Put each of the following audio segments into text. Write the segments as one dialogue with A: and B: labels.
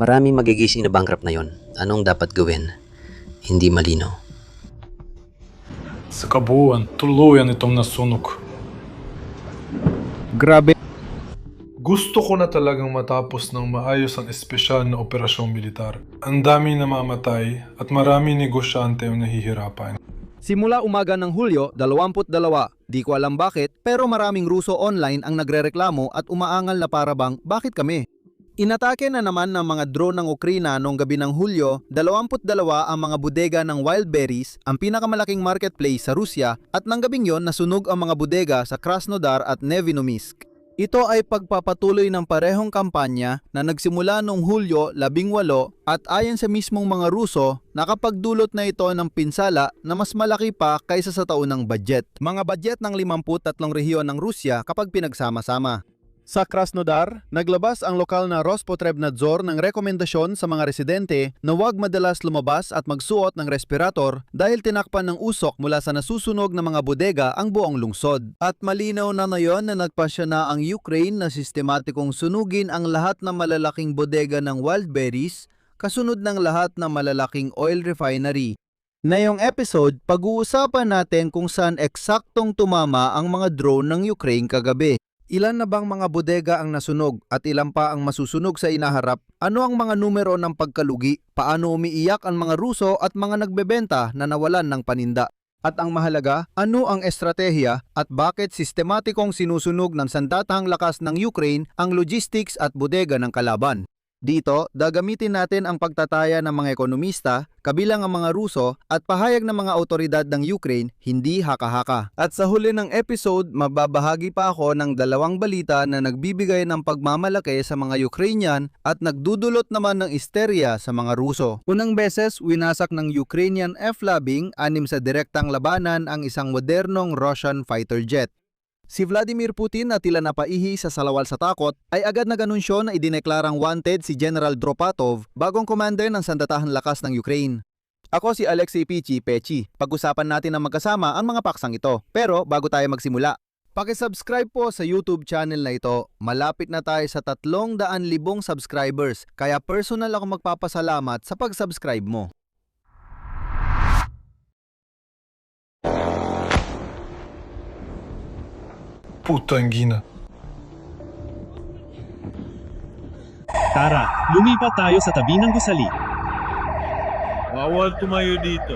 A: Maraming magigising na bankrupt na yon. Anong dapat gawin? Hindi malinaw.
B: Sa kabuuan, tuluyan itong nasunog.
C: Grabe.
B: Gusto ko na talagang matapos ng maayos ang espesyal na operasyong militar. Ang dami namamatay at marami negosyante ang nahihirapan.
C: Simula umaga ng Hulyo 22, di ko alam bakit, pero maraming Ruso online ang nagrereklamo at umaangal na parabang bakit kami? Inatake na naman ng mga drone ng Ukraina noong gabi ng Hulyo 22 ang mga bodega ng Wildberries, ang pinakamalaking marketplace sa Rusya, at nang gabing yon nasunog ang mga bodega sa Krasnodar at Nevinomisk. Ito ay pagpapatuloy ng parehong kampanya na nagsimula noong Hulyo 18 at ayon sa mismong mga Ruso, nakapagdulot na ito ng pinsala na mas malaki pa kaysa sa taunang budget. Mga budget ng 53 rehiyon ng Rusya kapag pinagsama-sama. Sa Krasnodar, naglabas ang lokal na Rospotrebnadzor ng rekomendasyon sa mga residente na huwag madalas lumabas at magsuot ng respirator dahil tinakpan ng usok mula sa nasusunog na mga bodega ang buong lungsod. At malinaw na ngayon na nagpasya na ang Ukraine na sistematikong sunugin ang lahat ng malalaking bodega ng Wildberries, kasunod ng lahat ng malalaking oil refinery. Ngayong episode, pag-uusapan natin kung saan eksaktong tumama ang mga drone ng Ukraine kagabi. Ilan na bang mga bodega ang nasunog at ilan pa ang masusunog sa inaharap? Ano ang mga numero ng pagkalugi? Paano umiiyak ang mga Ruso at mga nagbebenta na nawalan ng paninda? At ang mahalaga, ano ang estratehiya at bakit sistematikong sinusunog ng sandatahang lakas ng Ukraine ang logistics at bodega ng kalaban? Dito, gagamitin natin ang pagtataya ng mga ekonomista, kabilang ang mga Ruso at pahayag ng mga otoridad ng Ukraine, hindi haka-haka. At sa huli ng episode, mababahagi pa ako ng dalawang balita na nagbibigay ng pagmamalaki sa mga Ukrainian at nagdudulot naman ng isterya sa mga Ruso. Unang beses, winasak ng Ukrainian F-16 anim sa direktang labanan ang isang modernong Russian fighter jet. Si Vladimir Putin na tila napaihi sa salawal sa takot ay agad nag-anunsyo na idineklarang wanted si General Dropatov, bagong commander ng sandatahang lakas ng Ukraine. Ako si Alexei Pechi. Pag-usapan natin ng magkasama ang mga paksang ito. Pero bago tayo magsimula, paki-subscribe po sa YouTube channel na ito. Malapit na tayo sa 300,000 subscribers, kaya personal ako magpapasalamat sa pag-subscribe mo.
B: Putang gina.
D: Tara, lumipat tayo sa tabi ng gusali.
E: Bawal tumayo dito.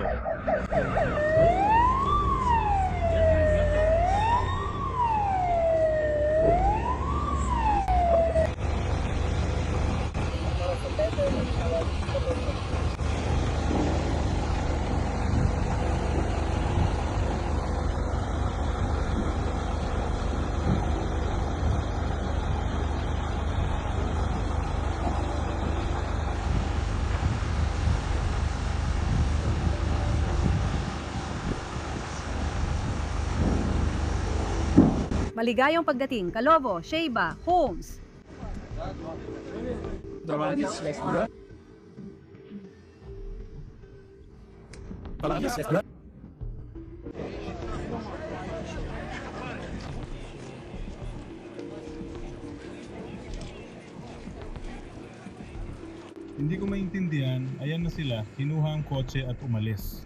F: Maligayang pagdating, Kalovo, Sheba, Holmes.
G: Hindi ko maintindihan, ayan na sila, kinuha ang kotse at umalis.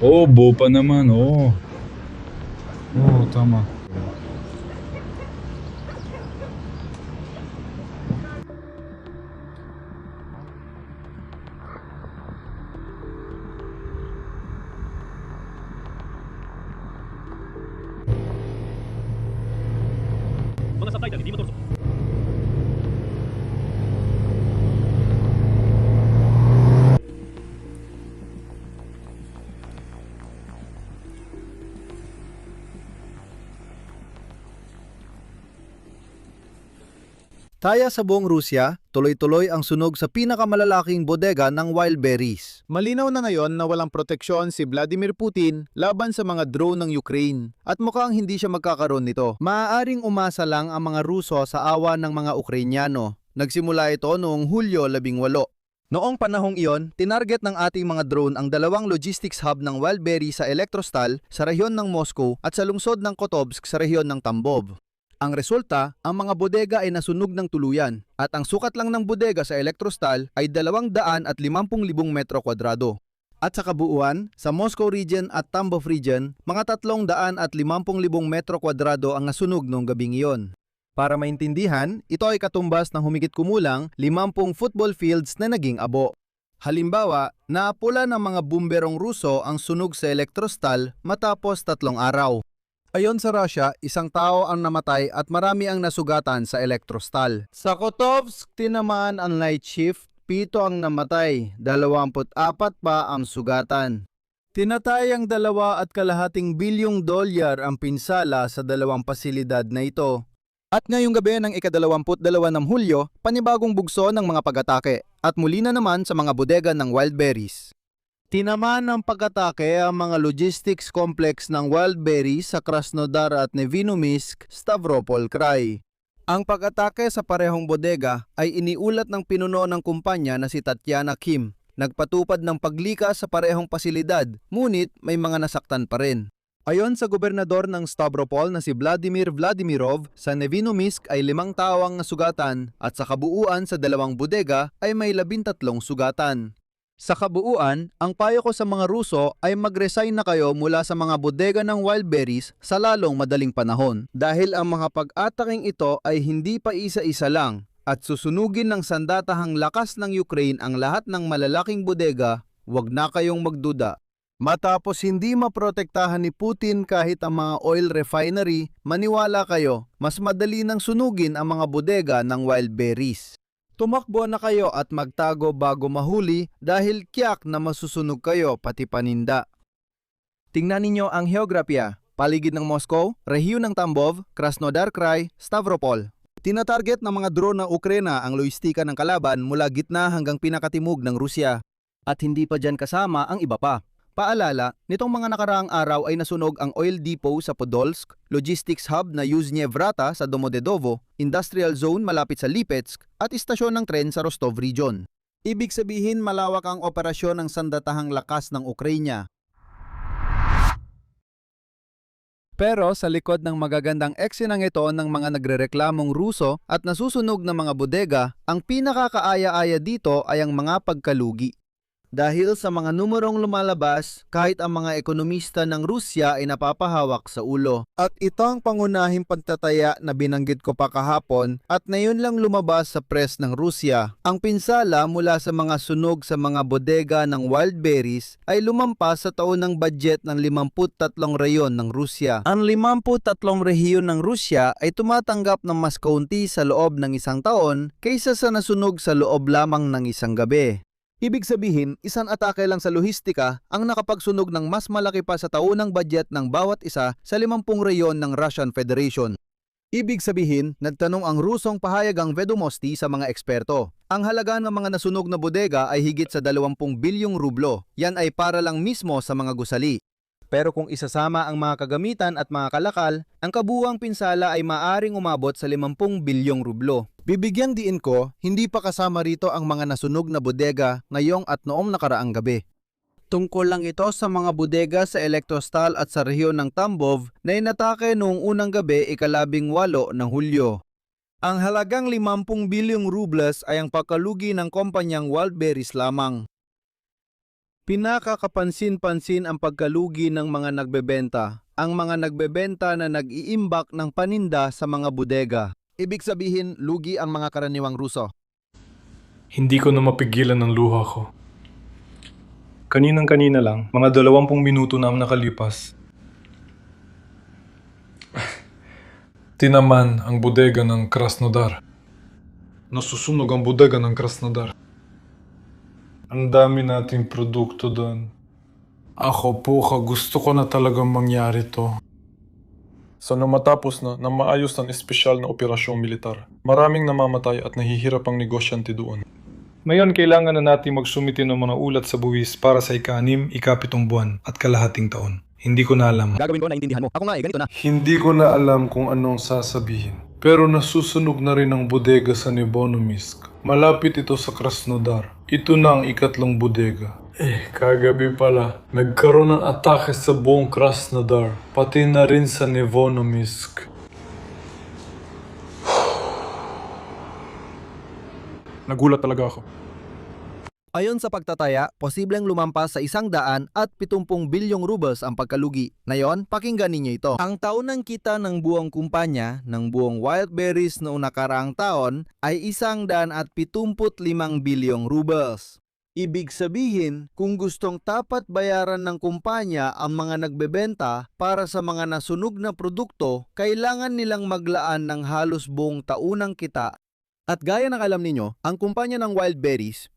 H: Oo, pa naman, oo. Oo, tama.
D: Mga subtitle, hindi motor.
C: Taya sa buong Rusya, tuloy-tuloy ang sunog sa pinakamalalaking bodega ng Wildberries. Malinaw na ngayon na walang proteksyon si Vladimir Putin laban sa mga drone ng Ukraine at mukhang hindi siya magkakaroon nito. Maaaring umasa lang ang mga Ruso sa awa ng mga Ukrainyano. Nagsimula ito noong Hulyo 18. Noong panahong iyon, tinarget ng ating mga drone ang dalawang logistics hub ng Wildberries sa Elektrostal sa rehiyon ng Moscow at sa lungsod ng Kotovsk sa rehiyon ng Tambov. Ang resulta, ang mga bodega ay nasunog ng tuluyan at ang sukat lang ng bodega sa Electrostal ay 250,000 metro kwadrado. At sa kabuuan, sa Moscow region at Tambov region, mga 350,000 metro kwadrado ang nasunog noong gabing iyon. Para maintindihan, ito ay katumbas ng humigit kumulang 50 football fields na naging abo. Halimbawa, naapula ng mga bumberong Ruso ang sunog sa Electrostal matapos 3 araw. Ayon sa Russia, 1 tao ang namatay at marami ang nasugatan sa Electrostal. Sa Kotovsk, tinamaan ang night shift, 7 ang namatay, 24 pa ang sugatan. Tinatayang $2.5 bilyong ang pinsala sa 2 pasilidad na ito. At ngayong gabi ng ika-22 ng Hulyo, panibagong bugso ng mga pag-atake at muli na naman sa mga bodega ng Wildberries. Tinamaan ng pag-atake ang mga logistics complex ng Wildberries sa Krasnodar at Nevinomysk, Stavropol Krai. Ang pag-atake sa parehong bodega ay iniulat ng pinuno ng kumpanya na si Tatiana Kim. Nagpatupad ng paglikas sa parehong pasilidad, ngunit may mga nasaktan pa rin. Ayon sa gobernador ng Stavropol na si Vladimir Vladimirov, sa Nevinomysk ay 5 tao ang nasugatan at sa kabuuan sa 2 bodega ay may 13 sugatan. Sa kabuuan, ang payo ko sa mga Ruso ay mag-resign na kayo mula sa mga bodega ng Wildberries sa lalong madaling panahon dahil ang mga pag-ataking ito ay hindi pa isa-isa lang at susunugin ng sandatahang lakas ng Ukraine ang lahat ng malalaking bodega, wag na kayong magduda. Matapos hindi maprotektahan ni Putin kahit ang mga oil refinery, maniwala kayo, mas madali nang sunugin ang mga bodega ng Wildberries. Tumakbo na kayo at magtago bago mahuli dahil tiyak na masusunog kayo pati paninda. Tingnan ninyo ang heograpya, paligid ng Moscow, rehiyon ng Tambov, Krasnodar Krai, Stavropol. Tinatarget ng mga drone ng Ukraina ang logistika ng kalaban mula gitna hanggang pinakatimog ng Rusya. At hindi pa dyan kasama ang iba pa. Paalala, nitong mga nakaraang araw ay nasunog ang oil depot sa Podolsk, logistics hub na Yuzhny Vrata sa Domodedovo, industrial zone malapit sa Lipetsk, at istasyon ng tren sa Rostov region. Ibig sabihin malawak ang operasyon ng sandatahang lakas ng Ukraina. Pero sa likod ng magagandang eksenang ito ng mga nagrereklamong Ruso at nasusunog na mga bodega, ang pinakakaaya-aya dito ay ang mga pagkalugi. Dahil sa mga numerong lumalabas, kahit ang mga ekonomista ng Rusya ay napapahawak sa ulo. At ito ang pangunahing pagtataya na binanggit ko pa kahapon at ngayon lang lumabas sa press ng Rusya. Ang pinsala mula sa mga sunog sa mga bodega ng Wildberries ay lumampas sa taon ng budget ng 53 rehiyon ng Rusya. Ang 53 rehiyon ng Rusya ay tumatanggap ng mas kaunti sa loob ng 1 taon kaysa sa nasunog sa loob lamang ng 1 gabi. Ibig sabihin, isang atake lang sa lohistika ang nakapagsunog ng mas malaki pa sa taunang budget ng bawat isa sa 50 rehiyon ng Russian Federation. Ibig sabihin, nagtanong ang Rusong pahayagang Vedomosti sa mga eksperto. Ang halaga ng mga nasunog na bodega ay higit sa 20 bilyong rublo. Yan ay para lang mismo sa mga gusali. Pero kung isasama ang mga kagamitan at mga kalakal, ang kabuuang pinsala ay maaring umabot sa 50 bilyong rublo. Bibigyang diin ko, hindi pa kasama rito ang mga nasunog na bodega ngayong at noong nakaraang gabi. Tungkol lang ito sa mga bodega sa Electrostal at sa rehiyon ng Tambov na inatake noong unang gabi ika-18 ng Hulyo. Ang halagang 50 bilyong rubles ay ang pagkalugi ng kumpanyang Wildberries lamang. Pinakakapansin-pansin ang pagkalugi ng mga nagbebenta. Ang mga nagbebenta na nag-iimbak ng paninda sa mga bodega. Ibig sabihin, lugi ang mga karaniwang Ruso.
B: Hindi ko na mapigilan ng luha ko. Kaninang-kanina lang, mga 20 minuto na ang nakalipas. Tinaman ang bodega ng Krasnodar. Nasusunog ang bodega ng Krasnodar. Ang dami nating produkto doon. Ako po, gusto ko na talagang mangyari to. Sana matapos na maayos ng espesyal na operasyong militar. Maraming namamatay at nahihirap ang negosyante doon. Ngayon, kailangan na natin magsumite ng mga ulat sa buwis para sa ika-6, ika-7 buwan at kalahating taon. Hindi ko na alam.
C: Gagawin ko, naiintindihan mo. Ako nga ganito na.
B: Hindi ko na alam kung anong sasabihin. Pero nasusunog na rin ang bodega sa Nevonomysk. Malapit ito sa Krasnodar. Ito na ang ika-3 bodega. Kagabi pala, nagkaroon ng atake sa buong Krasnodar, pati na rin sa Nevonomysk. Nagulat talaga ako.
C: Ayon sa pagtataya, posibleng lumampas sa 170 bilyong rubles ang pagkalugi. Ngayon, pakinggan ninyo ito. Ang taunang kita ng buong kumpanya ng buong Wildberries noong nakaraang taon ay 175 bilyong rubles. Ibig sabihin, kung gustong tapat bayaran ng kumpanya ang mga nagbebenta para sa mga nasunog na produkto, kailangan nilang maglaan ng halos buong taunang kita. At gaya ng alam ninyo, ang kumpanya ng Wildberries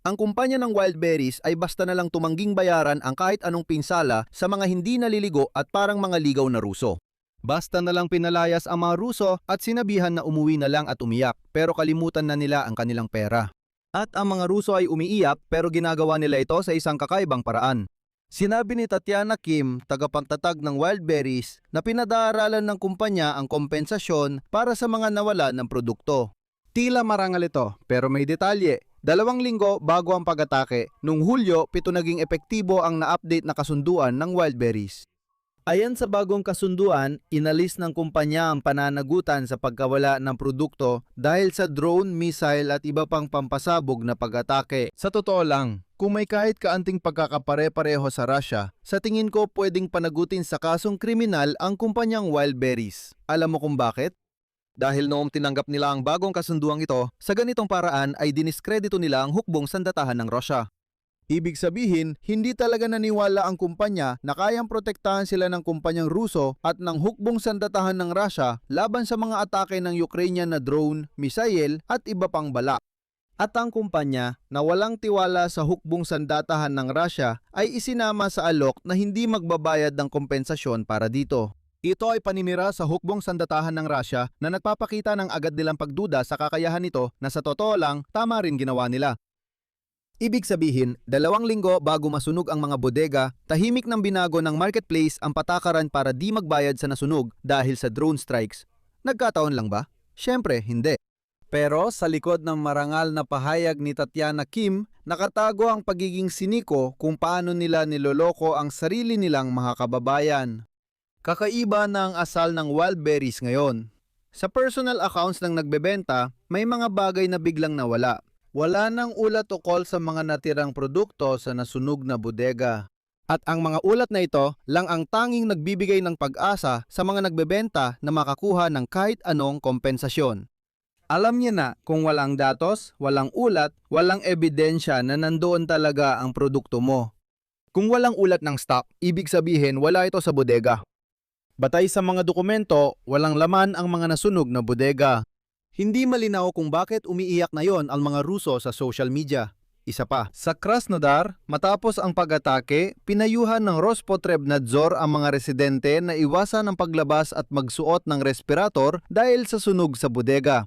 C: ay basta na lang tumangging bayaran ang kahit anong pinsala sa mga hindi naliligo at parang mga ligaw na Ruso. Basta na lang pinalayas ang mga Ruso at sinabihan na umuwi na lang at umiyak, pero kalimutan na nila ang kanilang pera. At ang mga Ruso ay umiiyak pero ginagawa nila ito sa isang kakaibang paraan. Sinabi ni Tatiana Kim, tagapagtatag ng Wildberries, na pinag-aaralan ng kumpanya ang kompensasyon para sa mga nawala ng produkto. Tila marangal ito, pero may detalye. 2 linggo bago ang pag-atake, noong Hulyo, 7 naging epektibo ang na-update na kasunduan ng Wildberries. Ayon sa bagong kasunduan, inalis ng kumpanya ang pananagutan sa pagkawala ng produkto dahil sa drone, missile at iba pang pampasabog na pag-atake. Sa totoo lang, kung may kahit kaanting pagkakapare-pareho sa Russia, sa tingin ko pwedeng panagutin sa kasong kriminal ang kumpanyang Wildberries. Alam mo kung bakit? Dahil noong tinanggap nila ang bagong kasunduang ito, sa ganitong paraan ay diniskredito nila ang hukbong sandatahan ng Russia. Ibig sabihin, hindi talaga naniwala ang kumpanya na kayang protektahan sila ng kumpanyang Ruso at ng hukbong sandatahan ng Russia laban sa mga atake ng Ukrainian na drone, missile at iba pang bala. At ang kumpanya na walang tiwala sa hukbong sandatahan ng Russia ay isinama sa alok na hindi magbabayad ng kompensasyon para dito. Ito ay paninira sa hukbong sandatahan ng Russia na nagpapakita ng agad nilang pagduda sa kakayahan nito na sa totoo lang tama rin ginawa nila. Ibig sabihin, 2 linggo bago masunog ang mga bodega, tahimik nang binago ng marketplace ang patakaran para di magbayad sa nasunog dahil sa drone strikes. Nagkataon lang ba? Syempre, hindi. Pero sa likod ng marangal na pahayag ni Tatiana Kim, nakatago ang pagiging siniko kung paano nila niloloko ang sarili nilang mga kababayan. Kakaiba na ang asal ng Wildberries ngayon. Sa personal accounts ng nagbebenta, may mga bagay na biglang nawala. Wala nang ulat o call sa mga natirang produkto sa nasunog na bodega. At ang mga ulat na ito lang ang tanging nagbibigay ng pag-asa sa mga nagbebenta na makakuha ng kahit anong kompensasyon. Alam niya na kung walang datos, walang ulat, walang ebidensya na nandoon talaga ang produkto mo. Kung walang ulat ng stock, ibig sabihin wala ito sa bodega. Batay sa mga dokumento, walang laman ang mga nasunog na bodega. Hindi malinaw kung bakit umiiyak na yon ang mga Ruso sa social media. Isa pa, sa Krasnodar, matapos ang pag-atake, pinayuhan ng Rospotrebnadzor ang mga residente na iwasan ang paglabas at magsuot ng respirator dahil sa sunog sa bodega.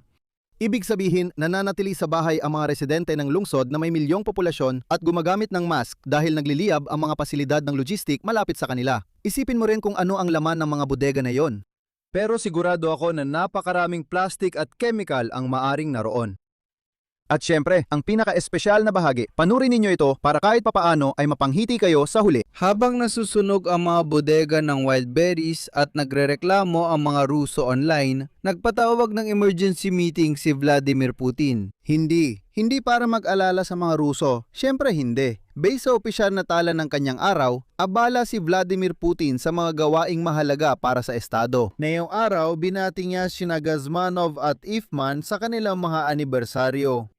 C: Ibig sabihin, nananatili sa bahay ang mga residente ng lungsod na may milyong populasyon at gumagamit ng mask dahil nagliliyab ang mga pasilidad ng logistik malapit sa kanila. Isipin mo rin kung ano ang laman ng mga bodega na yon. Pero sigurado ako na napakaraming plastic at chemical ang maaring naroon. At syempre, ang pinaka-espesyal na bahagi, panurin ninyo ito para kahit papaano ay mapanghiti kayo sa huli. Habang nasusunog ang mga bodega ng Wildberries at nagrereklamo ang mga Ruso online, nagpatawag ng emergency meeting si Vladimir Putin. Hindi para mag-alala sa mga Ruso. Syempre hindi. Based sa opisyal na tala ng kanyang araw, abala si Vladimir Putin sa mga gawaing mahalaga para sa estado. Ngayong araw, binati niya sina Gazmanov at Ifman sa kanilang mga anibersaryo.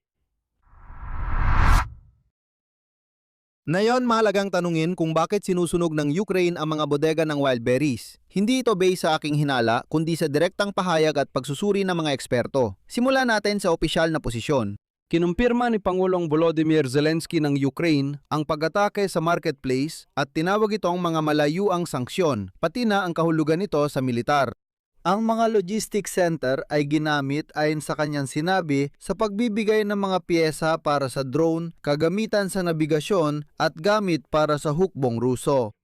C: Ngayon, mahalagang tanungin kung bakit sinusunog ng Ukraine ang mga bodega ng Wildberries. Hindi ito based sa aking hinala, kundi sa direktang pahayag at pagsusuri ng mga eksperto. Simulan natin sa opisyal na posisyon. Kinumpirma ni Pangulong Volodymyr Zelensky ng Ukraine ang pag-atake sa marketplace at tinawag itong mga malayuang sanksyon, pati na ang kahulugan nito sa militar. Ang mga logistics center ay ginamit ayon sa kanyang sinabi sa pagbibigay ng mga piyesa para sa drone, kagamitan sa nabigasyon at gamit para sa hukbong Ruso.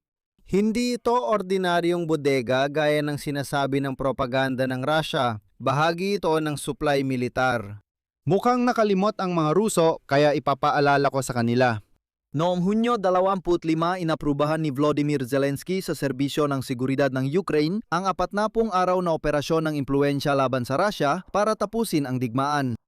C: Hindi ito ordinaryong bodega gaya ng sinasabi ng propaganda ng Russia. Bahagi ito ng supply militar. Mukhang nakalimot ang mga Ruso kaya ipapaalala ko sa kanila. Noong Hunyo 25, inaprubahan ni Volodymyr Zelensky sa serbisyo ng seguridad ng Ukraine ang 40 araw na operasyon ng impluensya laban sa Russia para tapusin ang digmaan.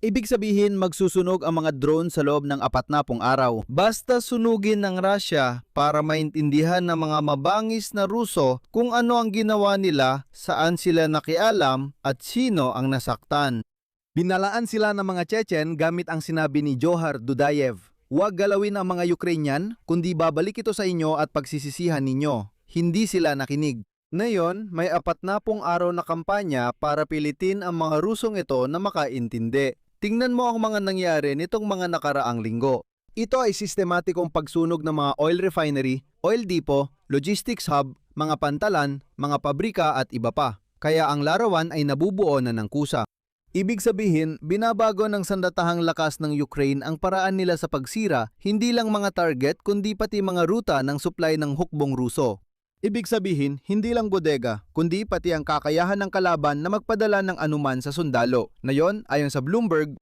C: Ibig sabihin magsusunog ang mga drone sa loob ng 40 araw. Basta sunugin ng Russia para maintindihan ng mga mabangis na Ruso kung ano ang ginawa nila, saan sila nakialam at sino ang nasaktan. Binalaan sila ng mga Chechen gamit ang sinabi ni Johar Dudayev. Huwag galawin ang mga Ukrainian, kundi babalik ito sa inyo at pagsisisihan ninyo. Hindi sila nakinig. Ngayon, may 40 araw na kampanya para pilitin ang mga Rusong ito na makaintindi. Tingnan mo ang mga nangyari nitong mga nakaraang linggo. Ito ay sistematikong pagsunog ng mga oil refinery, oil depot, logistics hub, mga pantalan, mga pabrika at iba pa. Kaya ang larawan ay nabubuo na ng kusa. Ibig sabihin, binabago ng sandatahang lakas ng Ukraine ang paraan nila sa pagsira, hindi lang mga target kundi pati mga ruta ng supply ng hukbong Ruso. Ibig sabihin, hindi lang bodega, kundi pati ang kakayahan ng kalaban na magpadala ng anuman sa sundalo. Na yon, ayon sa Bloomberg,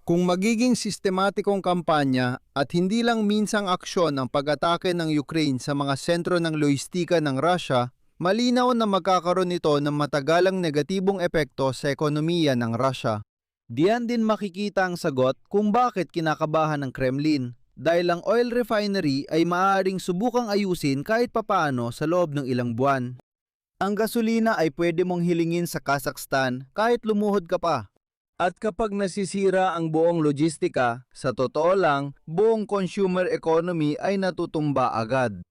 C: kung magiging sistematikong kampanya at hindi lang minsang aksyon ang pag-atake ng Ukraine sa mga sentro ng lohistika ng Russia, malinaw na magkakaroon nito ng matagalang negatibong epekto sa ekonomiya ng Russia. Diyan din makikita ang sagot kung bakit kinakabahan ng Kremlin. Dahil ang oil refinery ay maaaring subukang ayusin kahit papaano sa loob ng ilang buwan. Ang gasolina ay pwede mong hilingin sa Kazakhstan kahit lumuhod ka pa. At kapag nasisira ang buong logistika, sa totoo lang, buong consumer economy ay natutumba agad.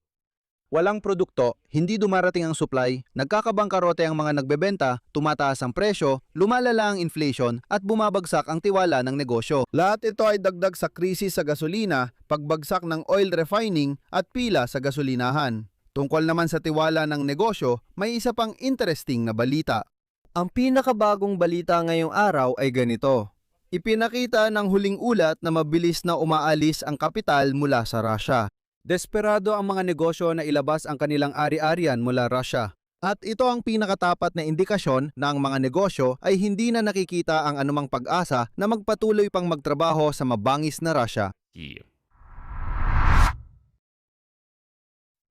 C: Walang produkto, hindi dumarating ang supply, nagkakabangkarote ang mga nagbebenta, tumataas ang presyo, lumalala ang inflation at bumabagsak ang tiwala ng negosyo. Lahat ito ay dagdag sa krisis sa gasolina, pagbagsak ng oil refining at pila sa gasolinahan. Tungkol naman sa tiwala ng negosyo, may isa pang interesting na balita. Ang pinakabagong balita ngayong araw ay ganito. Ipinakita ng huling ulat na mabilis na umaalis ang kapital mula sa Russia. Desperado ang mga negosyo na ilabas ang kanilang ari-arian mula Russia. At ito ang pinakatapat na indikasyon na ang mga negosyo ay hindi na nakikita ang anumang pag-asa na magpatuloy pang magtrabaho sa mabangis na Russia.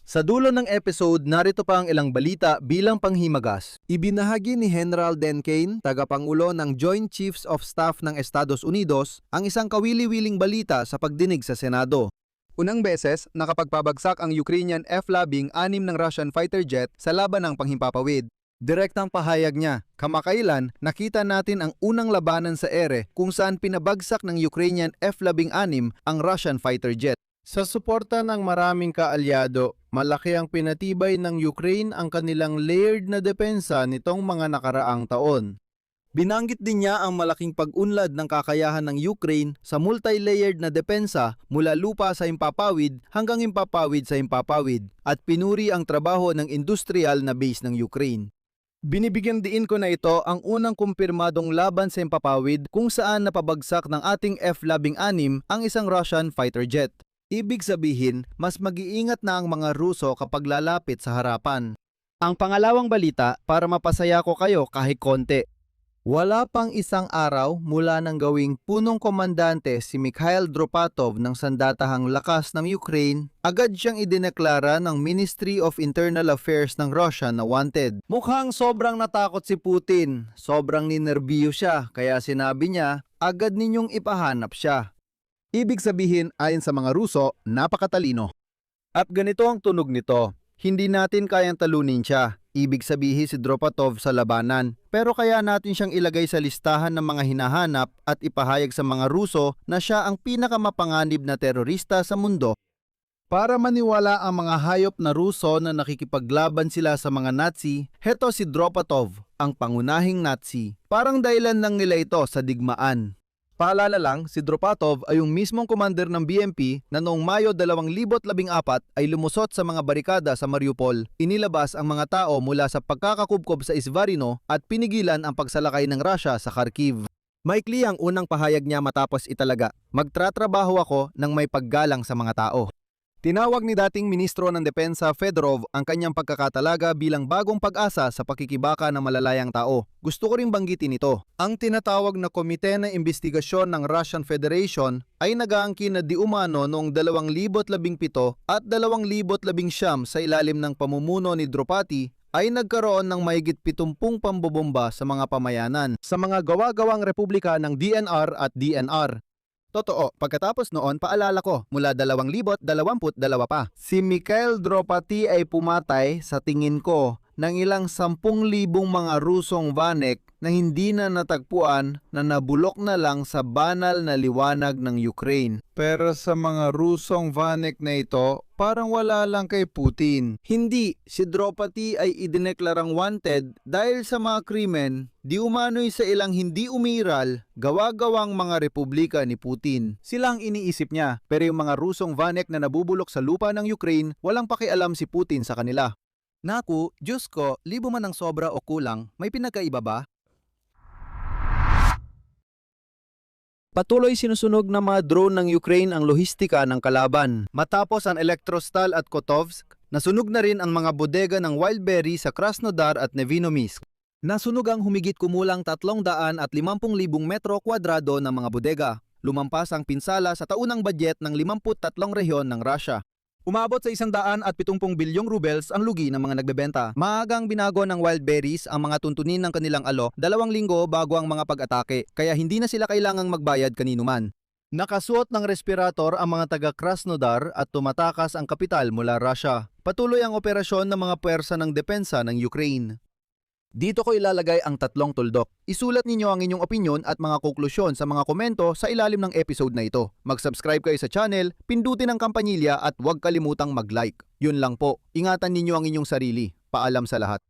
C: Sa dulo ng episode, narito pa ang ilang balita bilang panghimagas. Ibinahagi ni General Dan Kane, tagapangulo ng Joint Chiefs of Staff ng Estados Unidos, ang isang kawili-wiling balita sa pagdinig sa Senado. Unang beses, nakapagpabagsak ang Ukrainian F-16 ng Russian fighter jet sa laban ng panghimpapawid. Direktang pahayag niya, kamakailan nakita natin ang unang labanan sa ere kung saan pinabagsak ng Ukrainian F-16 ang Russian fighter jet. Sa suporta ng maraming kaalyado, malaki ang pinatibay ng Ukraine ang kanilang layered na depensa nitong mga nakaraang taon. Binanggit din niya ang malaking pag-unlad ng kakayahan ng Ukraine sa multi-layered na depensa mula lupa sa himpapawid hanggang himpapawid sa himpapawid at pinuri ang trabaho ng industrial na base ng Ukraine. Binibigyan diin ko na ito ang unang kumpirmadong laban sa himpapawid kung saan napabagsak ng ating F-16 ang isang Russian fighter jet. Ibig sabihin, mas mag-iingat na ang mga Ruso kapag lalapit sa harapan. Ang pangalawang balita para mapasaya ko kayo kahit konti. Wala pang isang araw mula nang gawing punong komandante si Mikhail Dropatov ng sandatahang lakas ng Ukraine, agad siyang idineklara ng Ministry of Internal Affairs ng Russia na wanted. Mukhang sobrang natakot si Putin, sobrang ninerbiyo siya, kaya sinabi niya, agad ninyong ipahanap siya. Ibig sabihin, ayon sa mga Ruso, napakatalino. At ganito ang tunog nito, hindi natin kayang talunin siya. Ibig sabihin si Dropatov sa labanan. Pero kaya natin siyang ilagay sa listahan ng mga hinahanap at ipahayag sa mga Ruso na siya ang pinakamapanganib na terorista sa mundo. Para maniwala ang mga hayop na Ruso na nakikipaglaban sila sa mga Nazi, heto si Dropatov, ang pangunahing Nazi. Parang dahilan lang nila ito sa digmaan. Paalala lang, si Dropatov ay yung mismong commander ng BMP na noong Mayo 2014 ay lumusot sa mga barikada sa Mariupol. Inilabas ang mga tao mula sa pagkakakubkob sa Isvarino at pinigilan ang pagsalakay ng Russia sa Kharkiv. Maikli ang unang pahayag niya matapos italaga, magtratrabaho ako ng may paggalang sa mga tao. Tinawag ni dating Ministro ng Depensa Fedorov ang kanyang pagkakatalaga bilang bagong pag-asa sa pakikibaka ng malalayang tao. Gusto ko rin banggitin ito. Ang tinatawag na Komite na Imbestigasyon ng Russian Federation ay nag-aangkin na di umano noong 2017 at 2019 sa ilalim ng pamumuno ni Dropati ay nagkaroon ng mahigit 70 pambobomba sa mga pamayanan sa mga gawa-gawang republika ng DNR at DNR. Totoo, pagkatapos noon paalala ko mula 2022 pa. Si Mikhail Dropati ay pumatay sa tingin ko ng ilang 10,000 mga Rusong Vanek na hindi na natagpuan na nabulok na lang sa banal na liwanag ng Ukraine. Pero sa mga Rusong Vanek na ito, parang wala lang kay Putin. Hindi, si Dropati ay idineklarang wanted dahil sa mga krimen di umano'y sa ilang hindi umiiral, gawa-gawang mga republika ni Putin. Sila ang iniisip niya, pero yung mga Rusong Vanek na nabubulok sa lupa ng Ukraine, walang pakialam si Putin sa kanila. Naku, Diyos ko, libo man ang sobra o kulang, may pinagkaiba ba? Patuloy sinusunog ng mga drone ng Ukraine ang lohistika ng kalaban. Matapos ang Elektrostal at Kotovsk, nasunog na rin ang mga bodega ng Wildberry sa Krasnodar at Nevinomysk. Nasunog ang humigit kumulang 350,000 metro kwadrado ng mga bodega. Lumampas ang pinsala sa taunang budget ng 53 rehiyon ng Russia. Umabot sa 170 bilyong rubles ang lugi ng mga nagbebenta. Maagang binago ng Wildberries ang mga tuntunin ng kanilang alo 2 linggo bago ang mga pag-atake, kaya hindi na sila kailangang magbayad kanino man. Nakasuot ng respirator ang mga taga Krasnodar at tumatakas ang kapital mula Russia. Patuloy ang operasyon ng mga puwersa ng depensa ng Ukraine. Dito ko ilalagay ang 3 tuldok. Isulat ninyo ang inyong opinyon at mga konklusyon sa mga komento sa ilalim ng episode na ito. Mag-subscribe kayo sa channel, pindutin ang kampanilya at huwag kalimutang mag-like. Yun lang po. Ingatan ninyo ang inyong sarili. Paalam sa lahat.